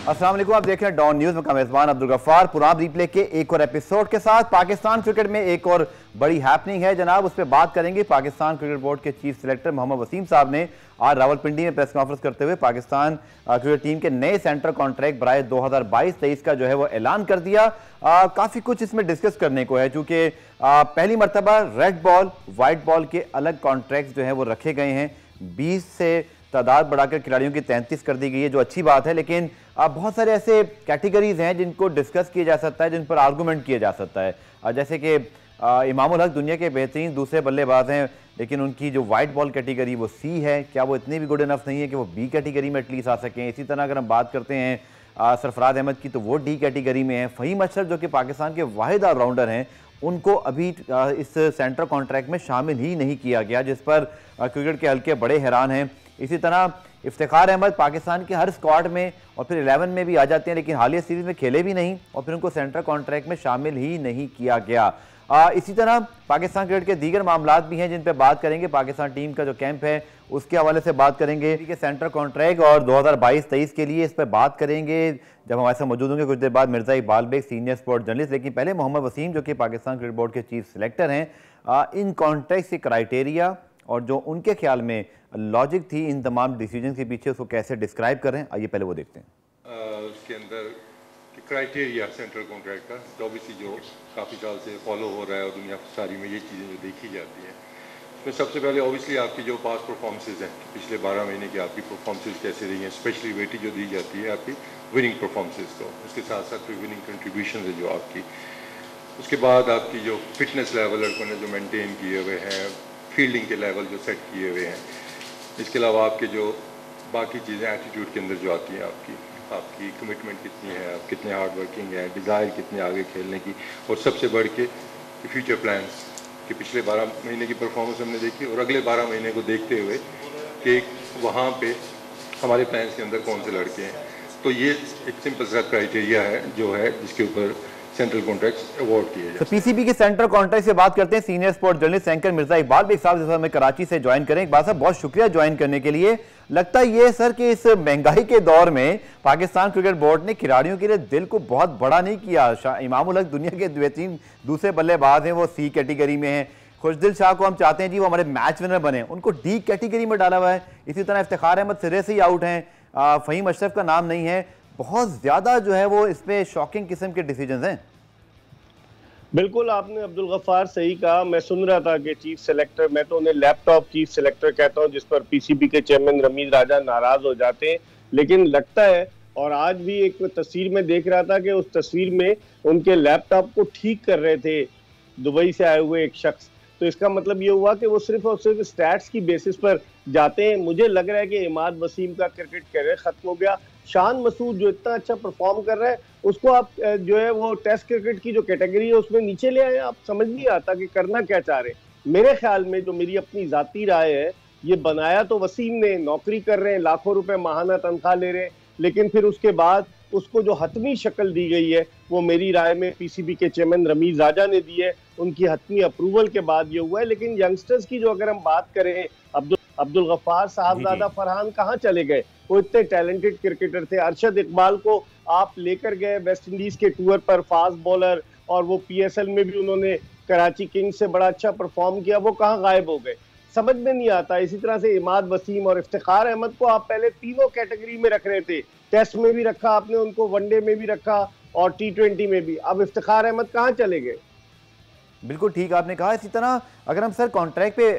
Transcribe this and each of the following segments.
अस्सलाम वालेकुम, आप देख रहे हैं डॉन न्यूज में मेजबान अब्दुल गफ्फार। पुराम रिप्ले के एक और एपिसोड के साथ पाकिस्तान क्रिकेट में एक और बड़ी हैपनिंग है जनाब, उस पर बात करेंगे। पाकिस्तान क्रिकेट बोर्ड के चीफ सिलेक्टर मोहम्मद वसीम साहब ने आज रावलपिंडी में प्रेस कॉन्फ्रेंस करते हुए पाकिस्तान क्रिकेट टीम के नए सेंटर कॉन्ट्रैक्ट बराए 2022-23 का जो है वो ऐलान कर दिया। काफी कुछ इसमें डिस्कस करने को है, चूंकि पहली मरतबा रेड बॉल व्हाइट बॉल के अलग कॉन्ट्रैक्ट जो है वो रखे गए हैं। 20 से तादाद बढ़ाकर खिलाड़ियों की 33 कर दी गई है, जो अच्छी बात है। लेकिन बहुत सारे ऐसे कैटेगरीज हैं जिनको डिस्कस किया जा सकता है, जिन पर आर्गूमेंट किया जा सकता है। जैसे कि इमामुल हक दुनिया के बेहतरीन दूसरे बल्लेबाज हैं, लेकिन उनकी जो वाइट बॉल कैटेगरी वो सी है। क्या वो इतने भी गुड इनफ नहीं है कि वो बी कैटेगरी में एटलीस्ट आ सकें? इसी तरह अगर हम बात करते हैं सरफराज अहमद की, तो वो डी कैटेगरी में है। फ़हीम अशरफ जो कि पाकिस्तान के वाहिद ऑलराउंडर हैं, उनको अभी इस सेंटर कॉन्ट्रैक्ट में शामिल ही नहीं किया गया, जिस पर क्रिकेट के हल्के बड़े हैरान हैं। इसी तरह इफ्तिखार अहमद पाकिस्तान के हर स्क्वाड में और फिर 11 में भी आ जाते हैं, लेकिन हालिया सीरीज में खेले भी नहीं और फिर उनको सेंटर कॉन्ट्रैक्ट में शामिल ही नहीं किया गया। इसी तरह पाकिस्तान क्रिकेट के दीगर मामलात भी हैं जिन पे बात करेंगे। पाकिस्तान टीम का जो कैंप है उसके हवाले से बात करेंगे कि सेंटर कॉन्ट्रैक्ट और 2022-23 के लिए इस पर बात करेंगे जब हमारे साथ मौजूद होंगे कुछ देर बाद Mirza Iqbal Baig, senior sports journalist. लेकिन पहले मोहम्मद वसीम जो कि पाकिस्तान क्रिकेट बोर्ड के चीफ सिलेक्टर हैं, इन कॉन्ट्रैक्ट के क्राइटेरिया और जो उनके ख्याल में लॉजिक थी इन तमाम डिसीजन के पीछे, उसको कैसे डिस्क्राइब करें, आइए पहले वो देखते हैं। उसके अंदर क्राइटेरिया सेंट्रल कॉन्ट्रैक्ट का तो ऑब्वियसली जो काफ़ी साल से फॉलो हो रहा है और दुनिया सारी में ये चीज़ें जो देखी जाती हैं, उसमें सबसे पहले ऑब्वियसली आपकी जो पास परफॉर्मेंसेज हैं, पिछले 12 महीने की आपकी परफॉर्मेंसेज कैसे रही हैं, स्पेशली वेटेज जो दी जाती है आपकी विनिंग परफॉर्मेंसेज को, उसके साथ साथ फिर विनिंग कंट्रीब्यूशन है जो आपकी, उसके बाद आपकी जो फिटनेस लेवल लड़कों ने जो मेनटेन किए हुए हैं, फील्डिंग के लेवल जो सेट किए हुए हैं, इसके अलावा आपके जो बाकी चीज़ें एटीट्यूड के अंदर जो आती हैं, आपकी कमिटमेंट कितनी है, आप कितने हार्ड वर्किंग है, डिज़ायर कितने आगे खेलने की, और सबसे बढ़ के फ्यूचर प्लान्स कि पिछले 12 महीने की परफॉर्मेंस हमने देखी और अगले 12 महीने को देखते हुए कि वहाँ पे हमारे प्लान्स के अंदर कौन से लड़के हैं। तो ये एक सिंपल सा क्राइटेरिया है जो है जिसके ऊपर सेंट्रल कॉन्ट्रैक्ट अवार्ड किए जाते हैं। पीसीबी के सेंट्रल कॉन्ट्रैक्ट से बात करते हैं। Senior sports journalist anchor Mirza Iqbal Baig साहब जिस हमें कराची से ज्वाइन करें। इकबाल साहब बहुत शुक्रिया ज्वाइन करने के लिए। लगता है ये सर कि इस महंगाई के दौर में पाकिस्तान क्रिकेट बोर्ड ने खिलाड़ियों के लिए दिल को बहुत बड़ा नहीं किया। इमामुल हक दुनिया के बेहतरीन दूसरे बल्लेबाज हैं, वो सी कैटेगरी में हैं। खुशदिल शाह को हम चाहते हैं जी वो हमारे मैच विनर बने, उनको डी कैटेगरी में डाला हुआ है। इसी तरह इफ्तिखार अहमद सिरे से ही आउट हैं, फ़हीम अशरफ का नाम नहीं है। बहुत ज्यादा जो है वो इसमें शॉकिंग किस्म के डिसीजन हैं। बिल्कुल आपने अब्दुल गफ्फार सही कहा। मैं सुन रहा था कि चीफ सेलेक्टर, मैं तो उन्हें लैपटॉप चीफ सेलेक्टर कहता हूं, जिस पर पीसीबी के चेयरमैन रमीज राजा नाराज हो जाते हैं, लेकिन लगता है, और आज भी एक तस्वीर में देख रहा था कि उस तस्वीर में उनके लैपटॉप को ठीक कर रहे थे दुबई से आए हुए एक शख्स। तो इसका मतलब ये हुआ कि वो सिर्फ और सिर्फ स्टैट्स की बेसिस पर जाते हैं। मुझे लग रहा है कि इमाद वसीम का क्रिकेट कैरियर खत्म हो गया। शान मसूद जो इतना अच्छा परफॉर्म कर रहा है, उसको आप जो है वो टेस्ट क्रिकेट की जो कैटेगरी है उसमें नीचे ले आए। आप समझ नहीं आता कि करना क्या चाह रहे। मेरे ख्याल में, जो मेरी अपनी जाती राय है, ये बनाया तो वसीम ने, नौकरी कर रहे हैं, लाखों रुपए माहाना तनख्वाह ले रहे हैं, लेकिन फिर उसके बाद उसको जो हतमी शक्ल दी गई है वो मेरी राय में पीसीबी के चेयरमैन रमीज राजा ने दी है। उनकी हतमी अप्रूवल के बाद ये हुआ है। लेकिन यंगस्टर्स की जो अगर हम बात करें, अब्दुल गफ्फार साहबजादा फरहान कहाँ चले गए? वो इतने टैलेंटेड क्रिकेटर थे। अरशद इकबाल को आप लेकर गए वेस्ट इंडीज के टूर पर, फास्ट बॉलर, और वो पीएसएल में भी उन्होंने कराची किंग्स से बड़ा अच्छा परफॉर्म किया, वो कहाँ गायब हो गए? समझ में नहीं आता। इसी तरह से इमाद वसीम और इफ्तिखार अहमद को आप पहले तीनों कैटेगरी में रख रहे थे, टेस्ट में भी रखा आपने उनको, वनडे में भी रखा और T20 में भी। अब इफ्तिखार अहमद कहाँ चले गए? बिल्कुल ठीक आपने कहा। इसी तरह अगर हम सर कॉन्ट्रैक्ट पे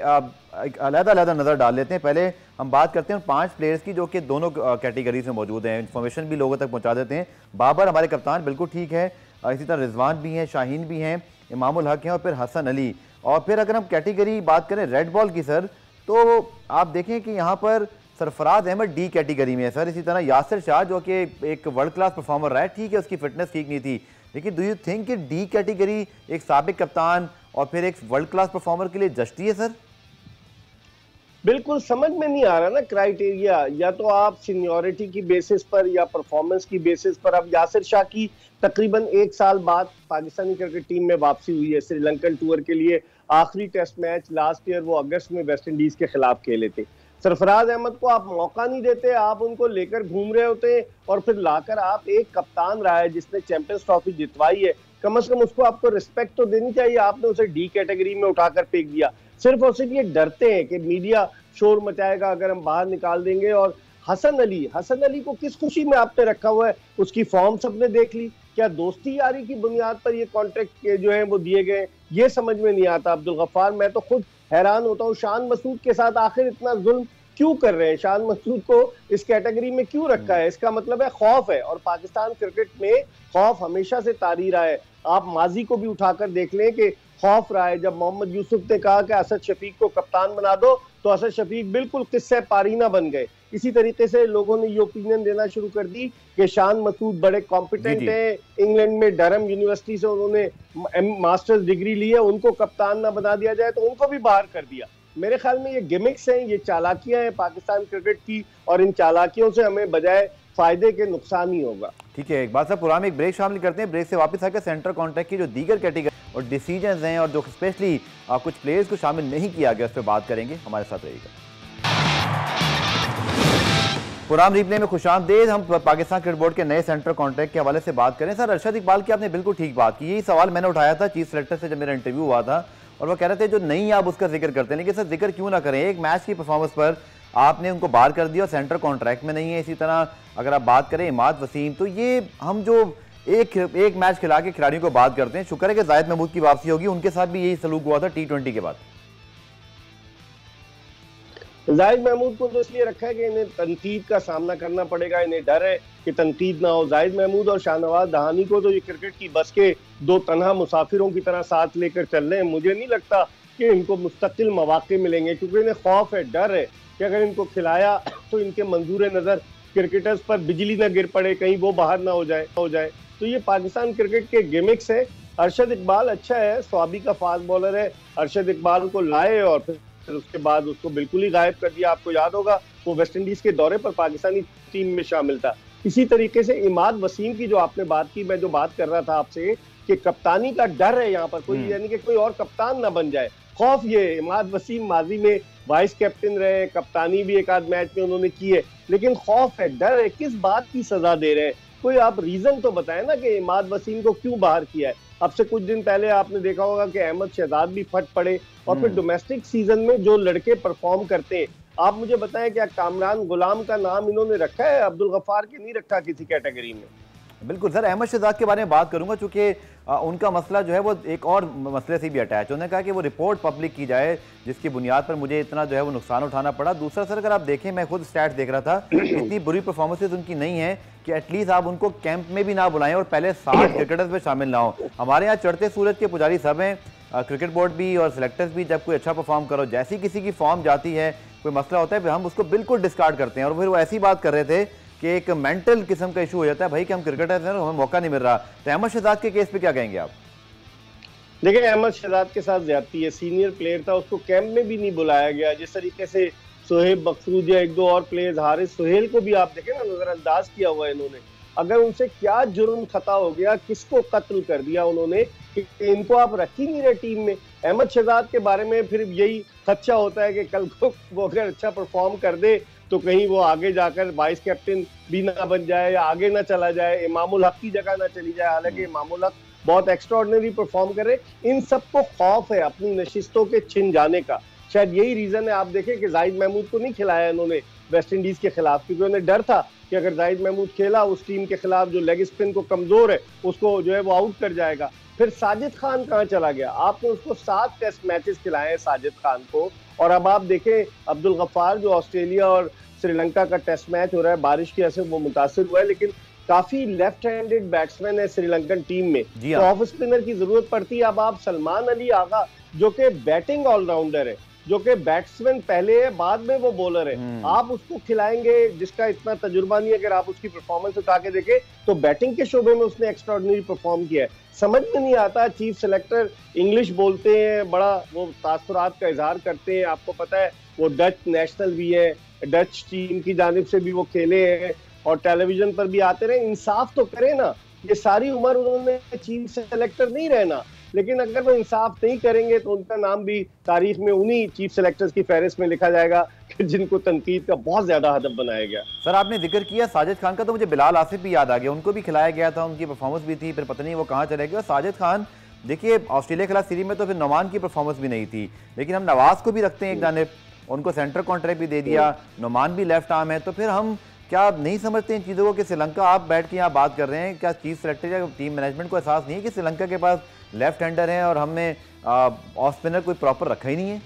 अलग-अलग नज़र डाल लेते हैं, पहले हम बात करते हैं 5 प्लेयर्स की जो कि दोनों कैटेगरीज में मौजूद हैं। इन्फॉर्मेशन भी लोगों तक पहुंचा देते हैं। बाबर हमारे कप्तान बिल्कुल ठीक है, इसी तरह रिजवान भी हैं, शाहीन भी हैं, इमामुल हक हैं और फिर हसन अली। और फिर अगर हम कैटेगरी बात करें रेड बॉल की सर, तो आप देखें कि यहाँ पर सरफराज अहमद डी कैटेगरी में है सर। इसी तरह यासिर शाह जो कि एक वर्ल्ड क्लास परफॉर्मर रहा है, ठीक है उसकी फिटनेस ठीक नहीं थी, लेकिन डू यू थिंक कि डी कैटेगरी एक साबिक कप्तान और फिर एक वर्ल्ड क्लास परफॉर्मर के लिए जस्टी है सर? बिल्कुल समझ में नहीं आ रहा ना क्राइटेरिया। या तो आप सीनियोरिटी की बेसिस पर या परफॉर्मेंस की बेसिस पर। अब यासिर शाह की तकरीबन 1 साल बाद पाकिस्तानी क्रिकेट टीम में वापसी हुई है श्रीलंकन टूर के लिए। आखिरी टेस्ट मैच लास्ट ईयर वो अगस्त में वेस्ट इंडीज के खिलाफ खेले थे। सरफराज अहमद को आप मौका नहीं देते, आप उनको लेकर घूम रहे होते और फिर लाकर आप एक कप्तान रहा है जिसने चैंपियंस ट्रॉफी जितवाई है, कम से कम उसको आपको रिस्पेक्ट तो देनी चाहिए। आपने उसे डी कैटेगरी में उठाकर फेंक दिया सिर्फ और सिर्फ ये डरते हैं कि मीडिया शोर मचाएगा अगर हम बाहर निकाल देंगे। और हसन अली को किस खुशी में आपने रखा हुआ है? उसकी फॉर्म सबने देख ली, क्या दोस्ती यारी की बुनियाद पर ये कॉन्ट्रैक्ट जो है वो दिए गए, ये समझ में नहीं आता अब्दुल गफ्फार। मैं तो खुद हैरान होता हूँ शान मसूद के साथ आखिर इतना जुल्म क्यों कर रहे हैं, शान मसूद को इस कैटेगरी में क्यों रखा है? इसका मतलब है खौफ है, और पाकिस्तान क्रिकेट में खौफ हमेशा से तारी रहा है। आप माजी को भी उठाकर देख लें कि खौफ रहा है। जब मोहम्मद यूसुफ ने कहा कि असद शफीक को कप्तान बना दो तो असद शफीक बिल्कुल किस्से पारीना बन गए। इसी तरीके से लोगों ने ये ओपिनियन देना शुरू कर दी कि शान मसूद बड़े कॉम्पिटेंट हैं, इंग्लैंड में डरहम यूनिवर्सिटी से उन्होंने मास्टर्स डिग्री ली है, उनको कप्तान ना बना दिया जाए तो उनको भी बाहर कर दिया। मेरे ख्याल में ये गिमिक्स हैं, ये चालाकियां हैं पाकिस्तान क्रिकेट की, और इन चालाकियों से हमें बजाय फायदे के नुकसान ही होगा। ठीक है, एक बात साहब पुराने एक ब्रेक शामिल करते हैं, ब्रेक से वापस आकर सेंटर कॉन्ट्रैक्ट की जो दीगर कैटेगरी और डिसीजंस हैं और जो स्पेशली कुछ प्लेयर्स को शामिल नहीं किया गया उस पर बात करेंगे। हमारे साथ रहिएगा। पुराम रिप्ले में खुशामदीद। हम पाकिस्तान क्रिकेट बोर्ड के नए सेंटर कॉन्ट्रैक्ट के हवाले से बात करें। सर, अरशद इकबाल की आपने बिल्कुल ठीक बात की, यही सवाल मैंने उठाया था चीफ सेलेक्टर से जब मेरा इंटरव्यू हुआ था, और वो कह रहे थे जो नहीं आप उसका जिक्र करते हैं, लेकिन सर जिक्र क्यों ना करें, एक मैच की परफॉर्मेंस पर आपने उनको बाहर कर दिया और सेंटर कॉन्ट्रैक्ट में नहीं है। इसी तरह अगर आप बात करें इमाद वसीम, तो ये हम जो एक मैच खिला के खिलाड़ियों को बात करते हैं, शुक्र है कि जाहिद महमूद की वापसी होगी, उनके साथ भी यही सलूक हुआ था T20 के बाद। जाहिद महमूद को तो इसलिए रखा है कि इन्हें तनकीद का सामना करना पड़ेगा, इन्हें डर है कि तनकीद ना हो। जाहिद महमूद और शाहनवाज दहानी को तो ये क्रिकेट की बस के दो तन्हा मुसाफिरों की तरह साथ लेकर चल रहे हैं। मुझे नहीं लगता कि इनको मुस्तकिल मौके मिलेंगे, क्योंकि इन्हें खौफ है, डर है कि अगर इनको खिलाया तो इनके मंजूर नज़र क्रिकेटर्स पर बिजली ना गिर पड़े, कहीं वो बाहर ना हो जाए। तो ये पाकिस्तान क्रिकेट के गिमिक्स है। अरशद इकबाल अच्छा है, स्वाबी का फास्ट बॉलर है, अरशद इकबाल को लाए और फिर उसके बाद उसको बिल्कुल ही गायब कर दिया। आपको याद होगा वो वेस्ट इंडीज के दौरे पर पाकिस्तानी टीम में शामिल था। इसी तरीके से इमाद वसीम की जो आपने बात की, मैं जो बात कर रहा था आपसे कि कप्तानी का डर है यहाँ पर, कोई यानी कि कोई और कप्तान ना बन जाए, खौफ ये। इमाद वसीम माजी में वाइस कैप्टन रहे, कप्तानी भी एक आध मैच में उन्होंने की है, लेकिन खौफ है, डर है। किस बात की सजा दे रहे हैं? कोई आप रीजन तो बताएं ना कि इमाद वसीम को क्यों बाहर किया है। अब से कुछ दिन पहले आपने देखा होगा कि अहमद शहजाद भी फट पड़े, और फिर डोमेस्टिक सीजन में जो लड़के परफॉर्म करते हैं, आप मुझे बताएं क्या कामरान गुलाम का नाम इन्होंने रखा है? अब्दुल गफ्फार के नहीं रखा किसी कैटेगरी में। बिल्कुल सर, अहमद शहजाद के बारे में बात करूंगा, चूंकि उनका मसला जो है वो एक और मसले से भी अटैच। उन्होंने कहा कि वो रिपोर्ट पब्लिक की जाए जिसकी बुनियाद पर मुझे इतना जो है वो नुकसान उठाना पड़ा। दूसरा सर, अगर आप देखें, मैं खुद स्टैट्स देख रहा था, इतनी बुरी परफॉर्मेंसेज उनकी नहीं है कि एटलीस्ट आप उनको कैंप में भी ना बुलाएं और पहले 60 क्रिकेटर्स में शामिल ना हो। हमारे यहाँ चढ़ते सूरज के पुजारी सब हैं, क्रिकेट बोर्ड भी और सिलेक्टर्स भी। जब कोई अच्छा परफॉर्म करो, जैसी किसी की फॉर्म जाती है, कोई मसला होता है, फिर हम उसको बिल्कुल डिस्कार्ड करते हैं। और फिर वो ऐसी बात कर रहे थे कि एक मेंटल किस्म का इशू हो जाता है भाई कि हम क्रिकेटर्स हैं, हमें मौका नहीं मिल रहा। तो अहमद शहजाद के केस पे क्या कहेंगे आप? देखिए, अहमद शहजाद के साथ ज्यादती है, सीनियर प्लेयर था, उसको कैंप में भी नहीं बुलाया गया। जिस तरीके से सोहेब मकसूद या एक दो और प्लेयर्स, हारिस सुहेल को भी आप देखें ना, नजरअंदाज किया हुआ है इन्होंने। अगर उनसे क्या जुर्म खता हो गया, किसको कत्ल कर दिया उन्होंने, कि इनको आप रख ही नहीं रहे टीम में। अहमद शहजाद के बारे में फिर यही खदशा होता है कि कल को वो अगर अच्छा परफॉर्म कर दे तो कहीं वो आगे जाकर वाइस कैप्टन भी ना बन जाए या आगे ना चला जाए, इमामुल हक की जगह ना चली जाए। हालांकि इमामुल हक बहुत एक्स्ट्राऑर्डिनरी परफॉर्म कर रहे। इन सबको खौफ है अपनी नशिस्तों के छिन जाने का। शायद यही रीजन है, आप देखें कि जाहिद महमूद को नहीं खिलाया इन्होंने वेस्ट इंडीज के खिलाफ, क्योंकि उन्हें डर था कि अगर जाहिद महमूद खेला उस टीम के खिलाफ जो लेग स्पिन को कमजोर है उसको जो है वो आउट कर जाएगा। फिर साजिद खान कहाँ चला गया? आपने उसको 7 टेस्ट मैचेस खिलाए हैं साजिद खान को। और अब आप देखें अब्दुल गफ्फार, जो ऑस्ट्रेलिया और श्रीलंका का टेस्ट मैच हो रहा है, बारिश की वजह से वो मुतासिर हुआ है, लेकिन काफी लेफ्ट हैंडेड बैट्समैन है श्रीलंकन टीम में, तो ऑफ स्पिनर की जरूरत पड़ती है। अब आप सलमान अली आगा, जो कि बैटिंग ऑलराउंडर है, जो कि बैट्समैन पहले है बाद में वो बॉलर है, आप उसको खिलाएंगे जिसका इतना तजुर्बा नहीं है। अगर आप उसकी परफॉर्मेंस उठा के देखें तो बैटिंग के शोबे में उसने एक्स्ट्राऑर्डिनरी परफॉर्म किया है। समझ में नहीं आता, चीफ सेलेक्टर इंग्लिश बोलते हैं, बड़ा वो तासुरात का इजहार करते हैं। आपको पता है वो डच नेशनल भी है, डच टीम की जानिब से भी वो खेले हैं और टेलीविजन पर भी आते रहे। इंसाफ तो करें ना, ये सारी उम्र उन्होंने चीफ सेलेक्टर नहीं रहना, लेकिन अगर वो इंसाफ नहीं करेंगे तो उनका नाम भी तारीख में उन्हीं चीफ सेलेक्टर्स की फहरिस्त में लिखा जाएगा जिनको तनकीद का बहुत ज्यादा हदफ बनाया गया। सर आपने जिक्र किया साजिद खान का, तो मुझे बिलाल आसिफ भी याद आ गया, उनको भी खिलाया गया था, उनकी परफॉर्मेंस भी थी, फिर पता नहीं वो कहाँ चले गए। और साजिद खान देखिए ऑस्ट्रेलिया के खिलाफ सीरीज में तो फिर नुमान की परफॉर्मेंस भी नहीं थी, लेकिन हम नवाज को भी रखते हैं एक जानिब, उनको सेंटर कॉन्ट्रैक्ट भी दे दिया, नुमान भी लेफ्ट आर्म है, तो फिर हम क्या नहीं समझते इन चीज़ों को कि श्रीलंका, आप बैठ के यहाँ बात कर रहे हैं, क्या चीफ सेलेक्टर या टीम मैनेजमेंट को एहसास नहीं है कि श्रीलंका के पास लेफ्ट हैंडर है और हमने ऑफ स्पिनर कोई प्रॉपर रखा ही नहीं है?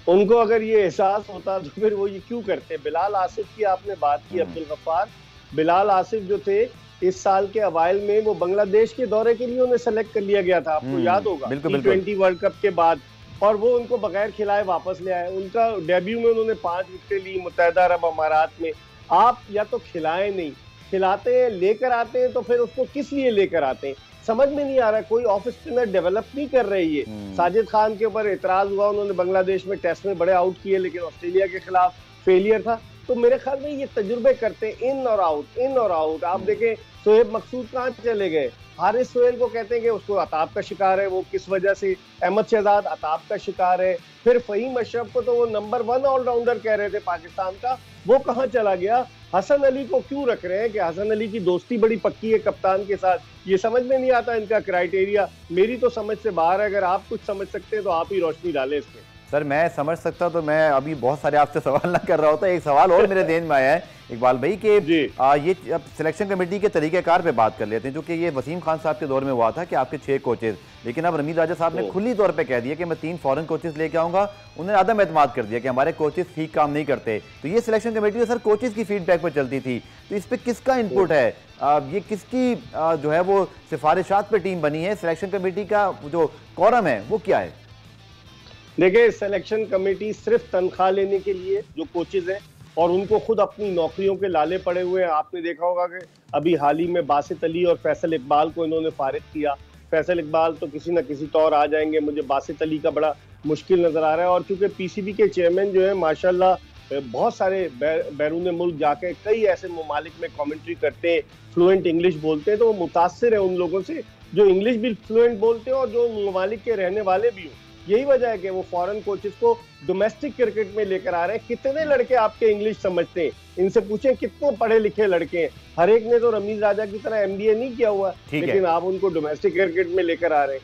उनको अगर ये एहसास होता तो फिर वो ये क्यों करते? बिलाल आसिफ की आपने बात की अब्दुल गफ्फार, बिलाल आसिफ जो थे इस साल के अवाइल में वो बांग्लादेश के दौरे के लिए उन्हें सेलेक्ट कर लिया गया था, आपको याद होगा, T20 वर्ल्ड कप के बाद, और वो उनको बगैर खिलाए वापस ले आए। उनका डेब्यू में उन्होंने 5 विकेटें ली मुत्तहिदा अरब अमारात में। आप या तो खिलाएं नहीं, खिलाते हैं लेकर आते हैं, तो फिर उसको किस लिए लेकर आते हैं समझ में नहीं आ रहा। कोई ऑफ स्पिनर डेवलप नहीं कर रही है। साजिद खान के ऊपर एतराज हुआ, उन्होंने बांग्लादेश में टेस्ट में बड़े आउट किए, लेकिन ऑस्ट्रेलिया के खिलाफ फेलियर था। तो मेरे ख्याल में ये तजुर्बे करते हैं, इन और आउट, इन और आउट। आप देखें शोएब मकसूद कहाँ चले गए, हारिस सोहेल को कहते हैं कि उसको अताब का शिकार है, वो किस वजह से, अहमद शहजाद अताब का शिकार है। फिर फहीम अशरफ को तो वो नंबर 1 ऑलराउंडर कह रहे थे पाकिस्तान का, वो कहाँ चला गया? हसन अली को क्यों रख रहे हैं कि हसन अली की दोस्ती बड़ी पक्की है कप्तान के साथ? ये समझ में नहीं आता इनका क्राइटेरिया, मेरी तो समझ से बाहर है। अगर आप कुछ समझ सकते हैं तो आप ही रोशनी डालें इस पे। सर मैं समझ सकता तो मैं अभी बहुत सारे आपसे सवाल ना कर रहा होता। एक सवाल और मेरे ध्यान में आया है इकबाल भाई कि ये अब सिलेक्शन कमेटी के तरीकेकार पे बात कर लेते हैं, जो कि ये वसीम खान साहब के दौर में हुआ था कि आपके 6 कोचेज, लेकिन अब रमीज राजा साहब ने खुली तौर पे कह दिया कि मैं 3 फॉरेन कोचेज लेके आऊंगा। उन्होंने आदम एतमाद कर दिया कि हमारे कोचेज ठीक काम नहीं करते। तो ये सिलेक्शन कमेटी सर कोचेज की फीडबैक पर चलती थी, तो इस पर किसका इनपुट है? ये किसकी जो है वो सिफारिशात पे टीम बनी है? सिलेक्शन कमेटी का जो कॉरम है वो क्या है? देखिए सिलेक्शन कमेटी सिर्फ तनख्वाह लेने के लिए जो कोचेज हैं, और उनको खुद अपनी नौकरियों के लाले पड़े हुए हैं। आपने देखा होगा कि अभी हाल ही में बासित अली और फैसल इकबाल को इन्होंने फारिग किया। फैसल इकबाल तो किसी न किसी तौर आ जाएंगे, मुझे बासित अली का बड़ा मुश्किल नजर आ रहा है। और क्योंकि पीसीबी के चेयरमैन जो है माशाल्लाह बहुत सारे बैरून मुल्क जाके कई ऐसे ममालिक में कमेंट्री करते हैं, फ्लुएंट इंग्लिश बोलते हैं, तो वो मुतासिर है उन लोगों से जो इंग्लिश भी फ्लुएंट बोलते हैं और जो ममालिक के रहने वाले भी हो। यही वजह है कि वो फॉरेन कोचेस को डोमेस्टिक क्रिकेट में लेकर आ रहे हैं। कितने लड़के आपके इंग्लिश समझते हैं? इनसे पूछें कितने पढ़े लिखे लड़के हैं। हर एक ने तो रमीज राजा की तरह MBA नहीं किया हुआ, लेकिन आप उनको डोमेस्टिक क्रिकेट में लेकर आ रहे हैं।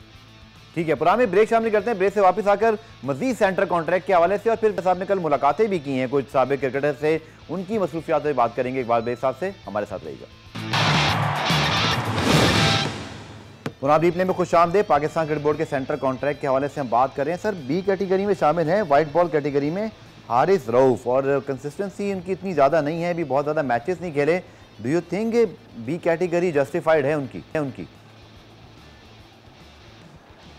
ठीक है, पुराने ब्रेक शामिल करते हैं। ब्रेक से वापस आकर मजीद सेंटर कॉन्ट्रैक्ट के हवाले से, और फिर साहब ने कल मुलाकातें भी की हैं कुछ साबिक क्रिकेटर से, उनकी मसरूफियात पर बात करेंगे। इकबाल ब्रेक साहब से हमारे साथ रहिएगा। पुराना रिप्ले में खुशामदीद। पाकिस्तान क्रिकेट बोर्ड के सेंटर कॉन्ट्रैक्ट के हवाले से हम बात कर रहे हैं। सर बी कैटेगरी में शामिल हैं, वाइट बॉल कैटेगरी में हारिस रऊफ, और कंसिस्टेंसी इनकी इतनी ज़्यादा नहीं है, अभी बहुत ज़्यादा मैचेस नहीं खेले। Do you think B category justified है उनकी?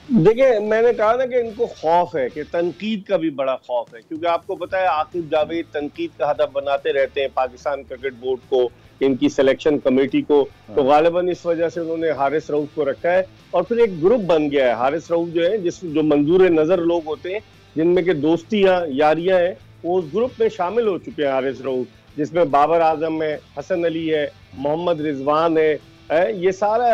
देखिए मैंने कहा ना कि इनको खौफ है, कि तनकीद का भी बड़ा खौफ है, क्योंकि आपको पता है आकिब जावेद तनकीद का हदफ बनाते रहते हैं पाकिस्तान क्रिकेट बोर्ड को, इनकी सिलेक्शन कमेटी को। तो गालिबन इस वजह से उन्होंने हारिस रऊफ को रखा है, और फिर एक ग्रुप बन गया है। हारिस रऊफ जो है, जो मंजूर नजर लोग होते हैं जिनमें के दोस्तियां यारियां हैं, वो उस ग्रुप में शामिल हो चुके हैं हारिस रऊफ, जिसमें बाबर आजम है, हसन अली है, मोहम्मद रिजवान है, ये सारा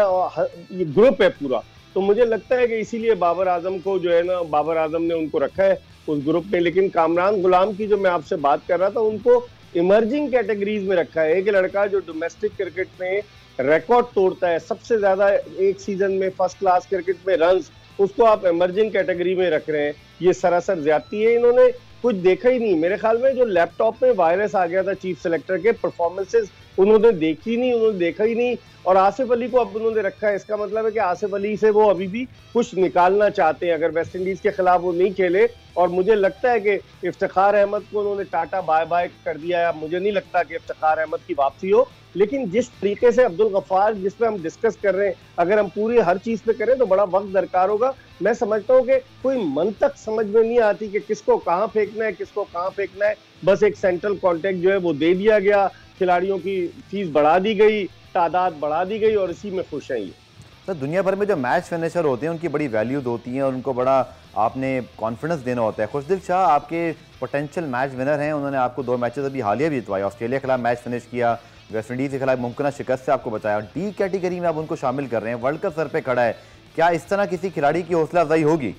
ये ग्रुप है पूरा। तो मुझे लगता है कि इसीलिए बाबर आजम को जो है ना, बाबर आजम ने उनको रखा है उस ग्रुप में। लेकिन कामरान गुलाम की जो मैं आपसे बात कर रहा था, उनको इमर्जिंग कैटेगरीज में रखा है। एक लड़का जो डोमेस्टिक क्रिकेट में रिकॉर्ड तोड़ता है, सबसे ज्यादा एक सीजन में फर्स्ट क्लास क्रिकेट में रन्स, उसको आप इमर्जिंग कैटेगरी में रख रहे हैं, ये सरासर ज्यादती है। इन्होंने कुछ देखा ही नहीं। मेरे ख्याल में जो लैपटॉप में वायरस आ गया था चीफ सेलेक्टर के, परफॉर्मेंसेस उन्होंने देखी नहीं, उन्होंने देखा ही नहीं। और आसिफ अली को अब उन्होंने रखा है, इसका मतलब है कि आसिफ अली से वो अभी भी कुछ निकालना चाहते हैं, अगर वेस्ट इंडीज के खिलाफ वो नहीं खेले। और मुझे लगता है कि इफ्तिखार अहमद को उन्होंने टाटा बाय बाय कर दिया है। अब मुझे नहीं लगता कि इफ्तिखार अहमद की वापसी हो, लेकिन जिस तरीके से अब्दुल गफ्फार जिस पे हम डिस्कस कर रहे हैं, अगर हम पूरी हर चीज पे करें तो बड़ा वक्त दरकार होगा। मैं समझता हूँ कि कोई मंतक समझ में नहीं आती कि किसको कहाँ फेंकना है, किसको कहाँ फेंकना है। बस एक सेंट्रल कॉन्ट्रैक्ट जो है वो दे दिया गया, खिलाड़ियों की फीस बढ़ा दी गई, तादाद बढ़ा दी गई, और इसी में खुश हैं ये। सर दुनिया भर में जो मैच फिनिशर होते हैं उनकी बड़ी वैल्यूज होती हैं, और उनको बड़ा आपने कॉन्फिडेंस देना होता है। खुशदिल शाह आपके पोटेंशियल मैच विनर हैं, उन्होंने आपको 2 मैचेस अभी हालिया भी जितवाए, ऑस्ट्रेलिया के खिलाफ मैच फिनिश किया, वेस्ट इंडीज के खिलाफ मुमकिन शिकस्त से आपको बचाया। डी कैटेगरी में आप उनको शामिल कर रहे हैं, वर्ल्ड कप सर पे खड़ा है, क्या इस तरह किसी खिलाड़ी की हौसला अफजाई होगी?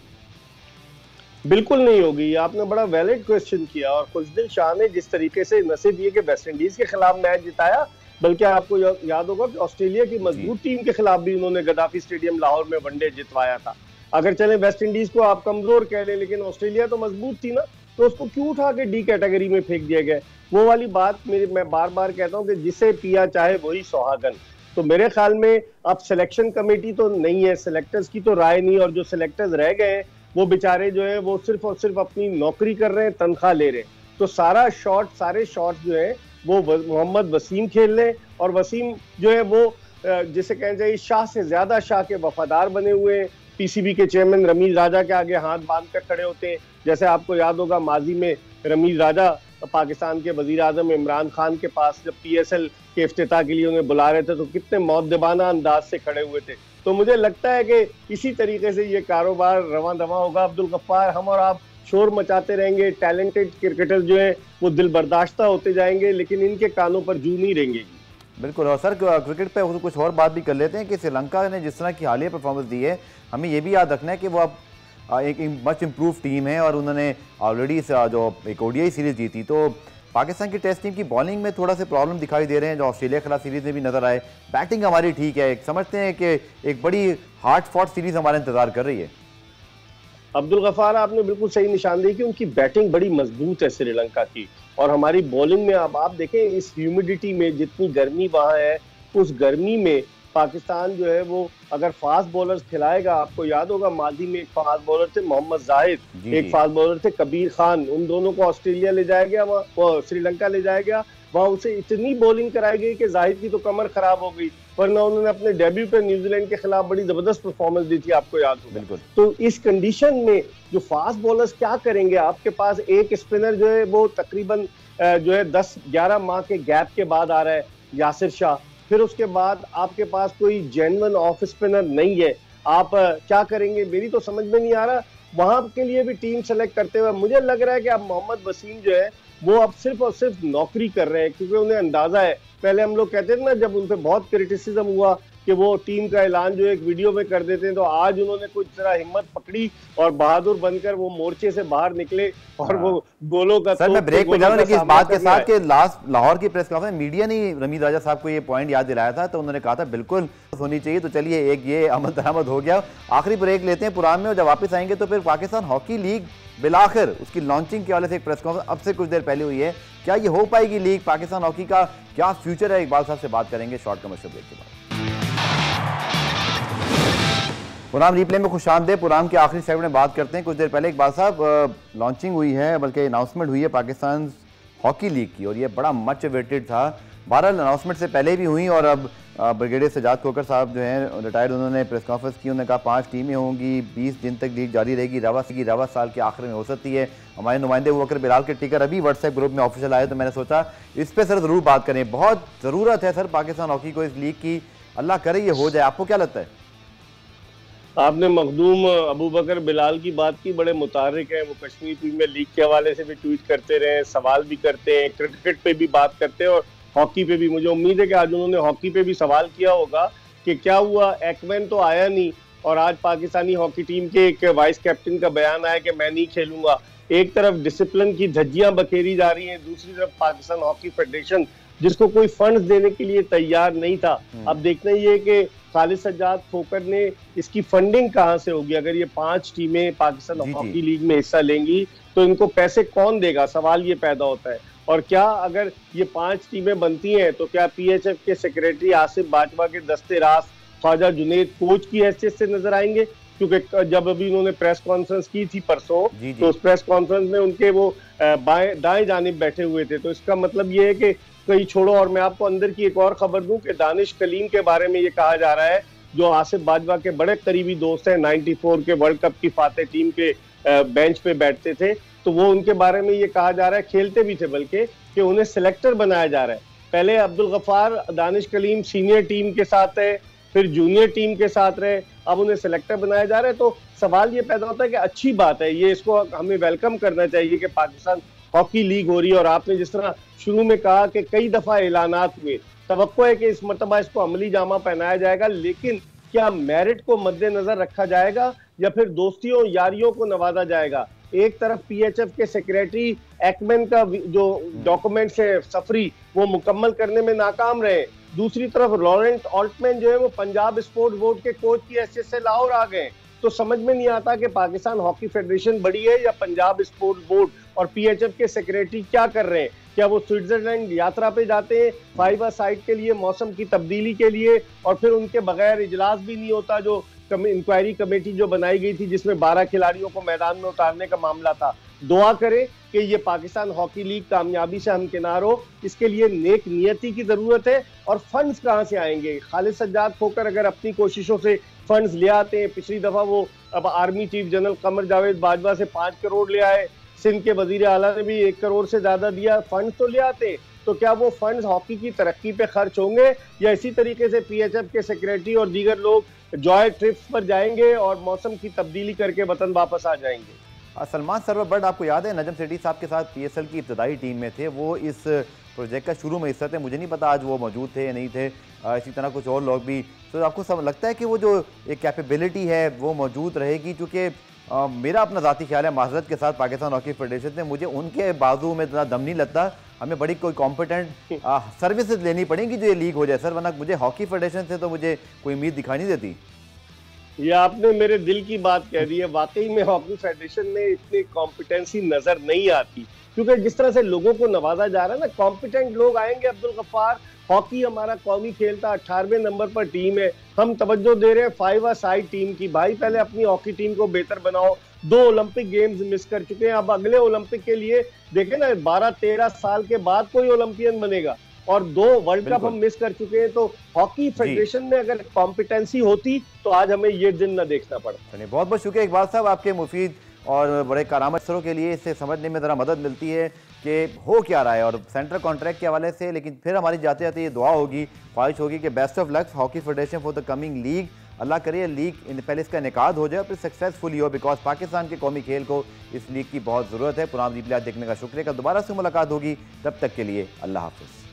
बिल्कुल नहीं होगी। आपने बड़ा वैलिड क्वेश्चन किया, और खुशदिल शाह ने जिस तरीके से न सिर्फ ये कि वेस्ट इंडीज के खिलाफ मैच जिताया, बल्कि आपको याद होगा कि ऑस्ट्रेलिया की मजबूत टीम के खिलाफ भी उन्होंने गद्दाफी स्टेडियम लाहौर में वनडे जितवाया था। अगर चले वेस्ट इंडीज को आप कमजोर कह लें, लेकिन ऑस्ट्रेलिया तो मजबूत थी ना, तो उसको क्यों उठा के डी कैटेगरी में फेंक दिया गया? वो वाली बात मैं बार बार कहता हूँ कि जिसे पिया चाहे वही सुहागन। तो मेरे ख्याल में अब सिलेक्शन कमेटी तो नहीं है, सिलेक्टर्स की तो राय नहीं, और जो सिलेक्टर्स रह गए वो बेचारे जो है वो सिर्फ और सिर्फ अपनी नौकरी कर रहे हैं, तनख्वाह ले रहे हैं। तो सारे शॉट जो है वो मोहम्मद वसीम खेल रहे हैं, और वसीम जो है वो जिसे कहना चाहिए शाह से ज्यादा शाह के वफादार बने हुए हैं। पीसीबी के चेयरमैन रमीज राजा के आगे हाथ बांध कर खड़े होते हैं। जैसे आपको याद होगा माजी में रमीज राजा पाकिस्तान के वजीर आजम इमरान खान के पास जब पीएसएल के इफ्तिताह के लिए उन्हें बुला रहे थे तो कितने मौद्देबाना अंदाज से खड़े हुए थे। तो मुझे लगता है कि इसी तरीके से ये कारोबार रवां दवां होगा। अब्दुल गफ्फार, हम और आप शोर मचाते रहेंगे, टैलेंटेड क्रिकेटर जो है वो दिल बर्दाश्ता होते जाएंगे, लेकिन इनके कानों पर जू नहीं रेंगेगी। बिल्कुल। और सर क्रिकेट पे कुछ और बात भी कर लेते हैं कि श्रीलंका ने जिस तरह की हालिया परफॉर्मेंस दी है, हमें ये भी याद रखना है कि वो अब एक मच इम्प्रूव टीम है और उन्होंने ऑलरेडी जो एक ओडीआई सीरीज जीती। तो पाकिस्तान की टेस्ट टीम की बॉलिंग में थोड़ा से प्रॉब्लम दिखाई दे रहे हैं जो ऑस्ट्रेलिया के खिलाफ सीरीज में भी नजर आए। बैटिंग हमारी ठीक है, समझते हैं कि एक बड़ी हार्ड फॉट सीरीज हमारा इंतजार कर रही है। अब्दुल गफ्फार, आपने बिल्कुल सही निशानदेही की, उनकी बैटिंग बड़ी मजबूत है श्रीलंका की, और हमारी बॉलिंग में अब आप देखें इस ह्यूमिडिटी में जितनी गर्मी वहां है, उस गर्मी में पाकिस्तान जो है वो अगर फास्ट बॉलर्स खिलाएगा, आपको याद होगा माजी में एक फास्ट बॉलर थे मोहम्मद जाहिद, एक फास्ट बॉलर थे कबीर खान, उन दोनों को ऑस्ट्रेलिया ले जाया गया, वहाँ श्रीलंका ले जाया गया, वहां उसे इतनी बॉलिंग कराई गई कि जाहिद की तो कमर खराब हो गई, वरना उन्होंने अपने डेब्यू पे न्यूजीलैंड के खिलाफ बड़ी जबरदस्त परफॉर्मेंस दी थी, आपको याद होगा। तो इस कंडीशन में जो फास्ट बॉलर्स क्या करेंगे? आपके पास एक स्पिनर जो है वो तकरीबन जो है 10-11 माह के गैप के बाद आ रहा है, यासिर शाह। फिर उसके बाद आपके पास कोई जेन्युइन ऑफ स्पिनर नहीं है, आप क्या करेंगे? मेरी तो समझ में नहीं आ रहा। वहां के लिए भी टीम सेलेक्ट करते हुए मुझे लग रहा है कि अब मोहम्मद वसीम जो है वो अब सिर्फ और सिर्फ नौकरी कर रहे हैं, क्योंकि उन्हें अंदाजा है, पहले हम लोग कहते थे ना जब उन पे बहुत क्रिटिसिज्म हुआ कि वो टीम का ऐलान जो एक वीडियो में कर देते हैं, तो आज उन्होंने कुछ तरह हिम्मत पकड़ी और बहादुर बनकर वो मोर्चे से बाहर निकले और वो गोलों का। सर मैं ब्रेक पे जा रहा हूं, लेकिन इस बात के साथ कि लास्ट लाहौर की प्रेस कॉन्फ्रेंस मीडिया ने रमीज राजा साहब को ये पॉइंट याद दिलाया था, तो उन्होंने कहा था बिल्कुल होनी चाहिए। तो चलिए एक ये अमल दरामद हो गया। आखिरी ब्रेक लेते हैं पुरान में, और जब वापस आएंगे तो फिर पाकिस्तान हॉकी लीग बिलाखिर उसकी लॉन्चिंग के वाले से एक प्रेस कॉन्फ्रेंस अब से कुछ देर पहले हुई है। क्या ये हो पाएगी लीग? पाकिस्तान हॉकी का क्या फ्यूचर है? इकबाल साहब से बात करेंगे शॉर्ट कमर्शियल ब्रेक के बाद। पुराम रिप्ले में खुशामदीद। पुराम के आखिरी सेगमेंट में बात करते हैं। कुछ देर पहले इकबाल साहब लॉन्चिंग हुई है, बल्कि अनाउंसमेंट हुई है पाकिस्तान हॉकी लीग की, और ये बड़ा मच वेटेड था। 12 अनाउंसमेंट से पहले भी हुई, और अब ब्रिगेडियर सजाद खोकर साहब जो हैं रिटायर्ड, उन्होंने प्रेस कॉन्फ्रेंस की। उन्होंने कहा 5 टीमें होंगी, 20 दिन तक लीग जारी रहेगी। रवा साल के आखिर में हो सकती है। हमारे नुमाइंदे वकर बिलाल के टिकर अभी व्हाट्सएप ग्रुप में ऑफिशियल आए, तो मैंने सोचा इस पर सर ज़रूर बात करें। बहुत ज़रूरत है सर पाकिस्तान हॉकी को इस लीग की, अल्लाह करे ये हो जाए। आपको क्या लगता है? आपने मखदूम अबू बकर बिलाल की बात की, बड़े मुतारिक हैं वो, कश्मीर प्रीमियर लीग के हवाले से भी ट्वीट करते रहे, सवाल भी करते हैं, क्रिकेट पे भी बात करते हैं और हॉकी पे भी। मुझे उम्मीद है कि आज उन्होंने हॉकी पे भी सवाल किया होगा कि क्या हुआ, एक्वेन तो आया नहीं, और आज पाकिस्तानी हॉकी टीम के एक वाइस कैप्टन का बयान आया कि मैं नहीं खेलूंगा। एक तरफ डिसिप्लिन की धज्जियां बखेरी जा रही हैं, दूसरी तरफ पाकिस्तान हॉकी फेडरेशन जिसको कोई फंड्स देने के लिए तैयार नहीं था। अब देखना ये कि खालिद सज्जाद खोकर ने इसकी फंडिंग कहां से होगी। अगर ये 5 टीमें पाकिस्तान हॉकी लीग में हिस्सा लेंगी तो इनको पैसे कौन देगा, सवाल ये पैदा होता है। और क्या अगर ये 5 टीमें बनती हैं तो क्या पीएचएफ के सेक्रेटरी आसिफ बाजवा के दस्ते रास ख्वाजा जुनेद कोच की हैसियत से नजर आएंगे? क्योंकि जब अभी उन्होंने प्रेस कॉन्फ्रेंस की थी परसों, तो उस प्रेस कॉन्फ्रेंस में उनके वो दाएं जानिब बैठे हुए थे। तो इसका मतलब ये है कि कहीं छोड़ो। और मैं आपको अंदर की एक और खबर दूं कि दानिश कलीम के बारे में ये कहा जा रहा है, जो आसिफ बाजवा के बड़े करीबी दोस्त हैं, 94 के वर्ल्ड कप की फातेह टीम के बेंच पे बैठते थे, तो वो उनके बारे में ये कहा जा रहा है, खेलते भी थे बल्कि, कि उन्हें सिलेक्टर बनाया जा रहा है। पहले अब्दुल गफ्फार दानिश कलीम सीनियर टीम के साथ है, फिर जूनियर टीम के साथ रहे, अब उन्हें सिलेक्टर बनाया जा रहा है। तो सवाल ये पैदा होता है कि अच्छी बात है ये, इसको हमें वेलकम करना चाहिए कि पाकिस्तान हॉकी लीग हो रही है। और आपने जिस तरह शुरू में कहा कि कई दफा ऐलानात हुए, तवक्को है कि इस मर्तबा इसको अमली जामा पहनाया जाएगा, लेकिन क्या मेरिट को मद्देनजर रखा जाएगा या फिर दोस्तियों यारियों को नवाजा जाएगा? एक तरफ पीएचएफ के सेक्रेटरी एक्मेन का जो डॉक्यूमेंट्स है सफरी वो मुकम्मल करने में नाकाम रहे, दूसरी तरफ लॉरेंट ऑल्टमैन जो है वो पंजाब स्पोर्ट्स बोर्ड के कोच की हैसियत से लाहौर आ गए। तो समझ में नहीं आता कि पाकिस्तान हॉकी फेडरेशन बड़ी है या पंजाब स्पोर्ट्स बोर्ड, और पीएचएफ के सेक्रेटरी क्या कर रहे हैं? क्या वो स्विट्जरलैंड यात्रा पे जाते हैं 5 साइड के लिए, मौसम की तब्दीली के लिए, और फिर उनके बगैर इजलास भी नहीं होता जो इंक्वायरी कमेटी जो बनाई गई थी जिसमें 12 खिलाड़ियों को मैदान में उतारने का मामला था। दुआ करें कि ये पाकिस्तान हॉकी लीग कामयाबी से हमकिनार हो, इसके लिए नेक नियति की जरूरत है। और फंड्स कहां से आएंगे? खालिद सज्जाद खोकर अगर अपनी कोशिशों से फंड्स ले आते हैं, पिछली दफा वो अब army chief general Qamar Javed Bajwa से 5 करोड़ ले आए, सिंध के वजीर आला ने भी 1 करोड़ से ज्यादा दिया, फंड्स तो ले आते, तो क्या वो फंड्स हॉकी की तरक्की पे खर्च होंगे या इसी तरीके से पीएचएफ के सेक्रेटरी और दीगर लोग जॉय ट्रिप्स पर जाएंगे और मौसम की तब्दीली करके वतन वापस आ जाएंगे? सलमान सरवर बट आपको याद है नजम सेठी साहब के साथ पीएसएल की इब्तदाई टीम में थे, वो इस प्रोजेक्ट का शुरू में हिस्सा थे, मुझे नहीं पता आज वो मौजूद थे या नहीं थे, इसी तरह कुछ और लोग भी। तो आपको सब लगता है कि वो जो एक कैपेबिलिटी है वो मौजूद रहेगी? क्योंकि मेरा अपना ज़ाती ख्याल है, माजरत के साथ पाकिस्तान हॉकी फेडरेशन से मुझे उनके बाजू में इतना दम नहीं लगता, हमें बड़ी कोई कॉम्पिटेंट सर्विसेज लेनी पड़ेगी जो ये लीग हो जाए सर, वरना मुझे हॉकी फेडरेशन से तो मुझे कोई उम्मीद दिखाई नहीं देती। ये आपने मेरे दिल की बात कह दी है, वाकई में हॉकी फेडरेशन में इतनी कॉम्पिटेंसी नजर नहीं आती, क्योंकि जिस तरह से लोगों को नवाजा जा रहा है ना, कॉम्पिटेंट लोग आएंगे। अब्दुल गफ्फार, हॉकी हमारा कौमी खेल था, 18वें नंबर पर टीम है, हम तवज्जो दे रहे हैं 5 साइड टीम की। भाई पहले अपनी हॉकी टीम को बेहतर बनाओ, 2 ओलंपिक गेम्स मिस कर चुके हैं, अब अगले ओलंपिक के लिए देखें ना, 12-13 साल के बाद कोई ओलंपियन बनेगा, और 2 वर्ल्ड कप हम मिस कर चुके हैं। तो हॉकी फेडरेशन में अगर कॉम्पिटेंसी होती तो आज हमें ये दिन न देखना पड़ता। बहुत बहुत शुक्रिया इकबाल साहब, आपके मुफीद और बड़े कारामद सरों के लिए, इससे समझने में ज़रा मदद मिलती है कि हो क्या रहा है और सेंट्रल कॉन्ट्रैक्ट के हवाले से। लेकिन फिर हमारी जाते जाते ये दुआ होगी, ख्वाहिश होगी कि best of luck hockey federation for the coming league. अल्लाह करे लीग पहले इसका इनेकाद हो जाए और फिर सक्सेसफुली हो, बिकॉज पाकिस्तान के कौमी खेल को इस लीग की बहुत ज़रूरत है। पुराना रिप्ले देखने का शुक्रिया, दोबारा से मुलाकात होगी, तब तक के लिए अल्लाह हाफिज़।